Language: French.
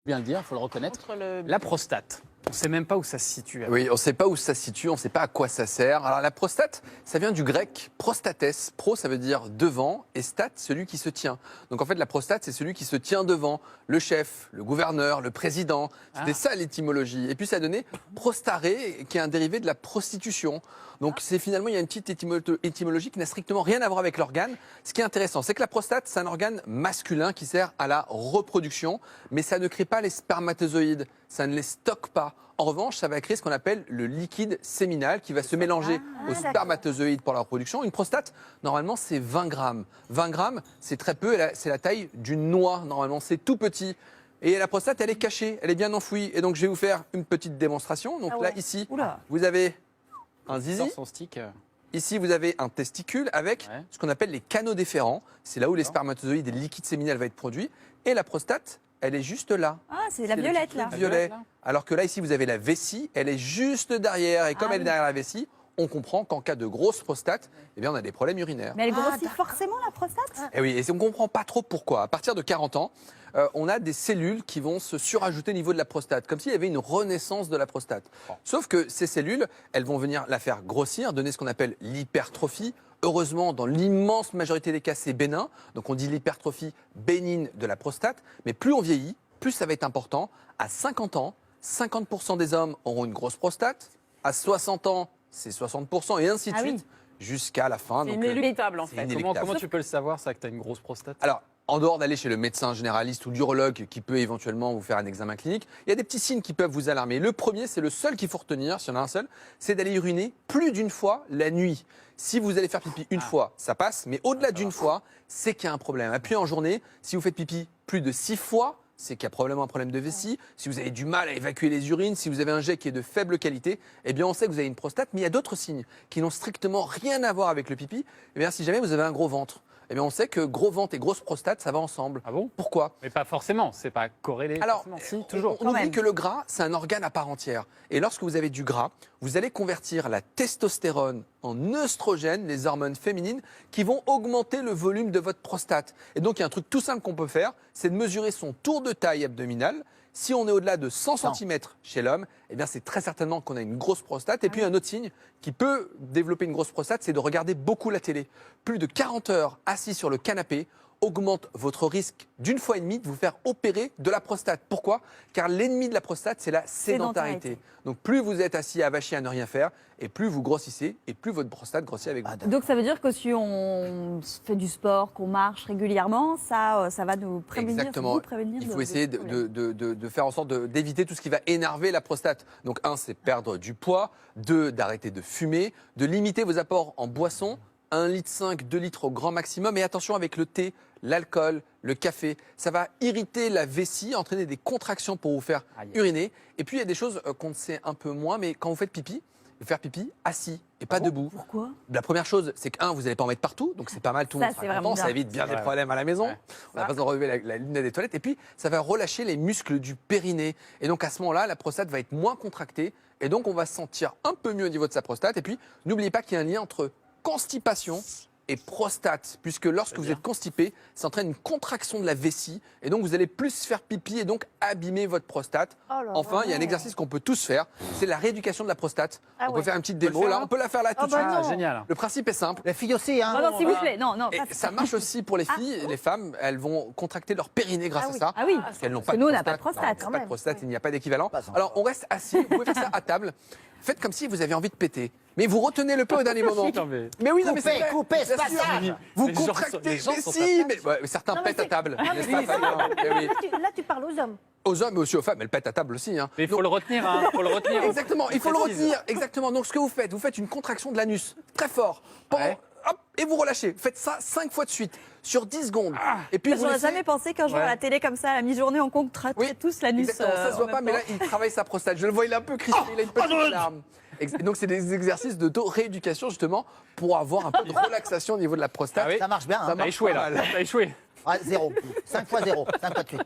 Bien le dire, il faut le reconnaître. Entre le- La prostate. On ne sait même pas où ça se situe. Oui, on ne sait pas où ça se situe, on ne sait pas à quoi ça sert. Alors la prostate, ça vient du grec prostates. Pro, ça veut dire devant, et stat, celui qui se tient. Donc en fait, la prostate, c'est celui qui se tient devant le chef, le gouverneur, le président. C'était ça l'étymologie. Et puis ça a donné prostaré, qui est un dérivé de la prostitution. Donc c'est finalement, il y a une petite étymologie qui n'a strictement rien à voir avec l'organe. Ce qui est intéressant, c'est que la prostate, c'est un organe masculin qui sert à la reproduction, mais ça ne crée pas les spermatozoïdes, ça ne les stocke pas. En revanche, ça va créer ce qu'on appelle le liquide séminal qui va se mélanger aux spermatozoïdes pour la reproduction. Une prostate, normalement, c'est 20 grammes. 20 grammes, c'est très peu, c'est la taille d'une noix, normalement, c'est tout petit. Et la prostate, elle est cachée, elle est bien enfouie. Et donc, je vais vous faire une petite démonstration. Donc là, ici, vous avez un zizi. Sort son stick. Ici, vous avez un testicule avec ce qu'on appelle les canaux déférents. C'est là où les spermatozoïdes et le liquide séminal va être produit. Et la prostate, elle est juste là. Ah, c'est la violette, là. Violet. Alors que là, ici, vous avez la vessie. Elle est juste derrière. Et comme elle est derrière la vessie, on comprend qu'en cas de grosse prostate, eh bien, on a des problèmes urinaires. Mais elle grossit forcément, la prostate? Et oui, et on ne comprend pas trop pourquoi. À partir de 40 ans, on a des cellules qui vont se surajouter au niveau de la prostate, comme s'il y avait une renaissance de la prostate. Sauf que ces cellules, elles vont venir la faire grossir, donner ce qu'on appelle l'hypertrophie. Heureusement, dans l'immense majorité des cas, c'est bénin. Donc on dit l'hypertrophie bénigne de la prostate. Mais plus on vieillit, plus ça va être important. À 50 ans, 50% des hommes auront une grosse prostate. À 60 ans, c'est 60%, et ainsi de suite, jusqu'à la fin. C'est Donc, inéluctable, en c'est fait. inéluctable. Comment tu peux le savoir, ça, que tu as une grosse prostate? Alors, en dehors d'aller chez le médecin généraliste ou l'urologue qui peut éventuellement vous faire un examen clinique, il y a des petits signes qui peuvent vous alarmer. Le premier, c'est le seul qu'il faut retenir, s'il y en a un seul, c'est d'aller uriner plus d'une fois la nuit. Si vous allez faire pipi une fois, ça passe, mais au-delà d'une fois, c'est qu'il y a un problème. Et puis en journée, si vous faites pipi plus de 6 fois, c'est qu'il y a probablement un problème de vessie. Si vous avez du mal à évacuer les urines, si vous avez un jet qui est de faible qualité, eh bien on sait que vous avez une prostate, mais il y a d'autres signes qui n'ont strictement rien à voir avec le pipi. Eh bien si jamais vous avez un gros ventre, eh bien on sait que gros ventre et grosse prostate, ça va ensemble. Ah bon? Pourquoi? Mais pas forcément, c'est pas corrélé. Alors, forcément. Si, toujours. on oublie que le gras, c'est un organe à part entière. Et lorsque vous avez du gras, vous allez convertir la testostérone en œstrogène, les hormones féminines, qui vont augmenter le volume de votre prostate. Et donc, il y a un truc tout simple qu'on peut faire, c'est de mesurer son tour de taille abdominale. Si on est au-delà de 100 cm chez l'homme, eh bien c'est très certainement qu'on a une grosse prostate. Et puis un autre signe qui peut développer une grosse prostate, c'est de regarder beaucoup la télé. Plus de 40 heures assis sur le canapé augmente votre risque d'une fois et demie de vous faire opérer de la prostate. Pourquoi? Car l'ennemi de la prostate, c'est la sédentarité. Donc plus vous êtes assis avachi à ne rien faire, et plus vous grossissez, et plus votre prostate grossit avec vous. Donc ça veut dire que si on fait du sport, qu'on marche régulièrement, ça va nous prévenir. Exactement. Il faut essayer de faire en sorte d'éviter tout ce qui va énerver la prostate. Donc 1, c'est perdre du poids. 2, d'arrêter de fumer. De limiter vos apports en boissons. 1,5 litre, 2 litres au grand maximum. Et attention avec le thé, l'alcool, le café. Ça va irriter la vessie, entraîner des contractions pour vous faire uriner. Et puis il y a des choses qu'on ne sait un peu moins, mais quand vous faites pipi, vous faire pipi assis et pas debout. Pourquoi? La première chose, c'est que, vous n'allez pas en mettre partout, donc c'est pas mal, tout le monde sera content, ça évite bien des problèmes à la maison. On n'a pas besoin de relever la lunette des toilettes. Et puis, ça va relâcher les muscles du périnée. Et donc, à ce moment-là, la prostate va être moins contractée. Et donc, on va se sentir un peu mieux au niveau de sa prostate. Et puis, n'oubliez pas qu'il y a un lien entre constipation et prostate, puisque lorsque vous êtes constipé, ça entraîne une contraction de la vessie, et donc vous allez plus faire pipi et donc abîmer votre prostate. Enfin, il y a un exercice qu'on peut tous faire, c'est la rééducation de la prostate. On peut faire une petite démo, là, on peut la faire là tout de suite. Génial. Le principe est simple. La fille aussi, hein. Non, s'il vous plaît, non. Et ça marche aussi pour les filles, les femmes, elles vont contracter leur périnée grâce à ça. Ah oui, parce qu'elles n'ont parce pas que de nous, on n'a prostate. pas de prostate. Non, pas de prostate, il n'y a pas d'équivalent. Alors, on reste assis, vous pouvez faire ça à table. Faites comme si vous avez envie de péter. Mais vous retenez le peu au dernier moment. Mais oui, non, mais c'est vrai. Coupez, ce Bien sûr. passage. Vous Les gens contractez, sont- les gens mais sont si, mais certains pètent à table. n'est-ce pas, Fabien? Eh oui. Là, tu parles aux hommes. Aux hommes, mais aussi aux femmes, elles pètent à table aussi. Hein. Mais il faut le retenir, hein. Faut le retenir. Exactement, il faut le Précise. retenir. Exactement. Donc, ce que vous faites une contraction de l'anus très fort. Hop, et vous relâchez. Faites ça 5 fois de suite, sur 10 secondes. Et puis, vous J'aurais laissez... jamais pensé qu'un jour à la télé comme ça, à la mi-journée, on contracterait tous l'anus. Exactement, ça se voit pas, mais là, il travaille sa prostate. Je le vois, il est un peu crispé, il a une petite larme. Donc, c'est des exercices d'auto-rééducation, justement, pour avoir un peu de relaxation au niveau de la prostate. Ah oui. Ça marche bien, hein. Ça T'as marche échoué, pas là. mal. T'as échoué. 0. 5 fois 0. 5 fois de suite.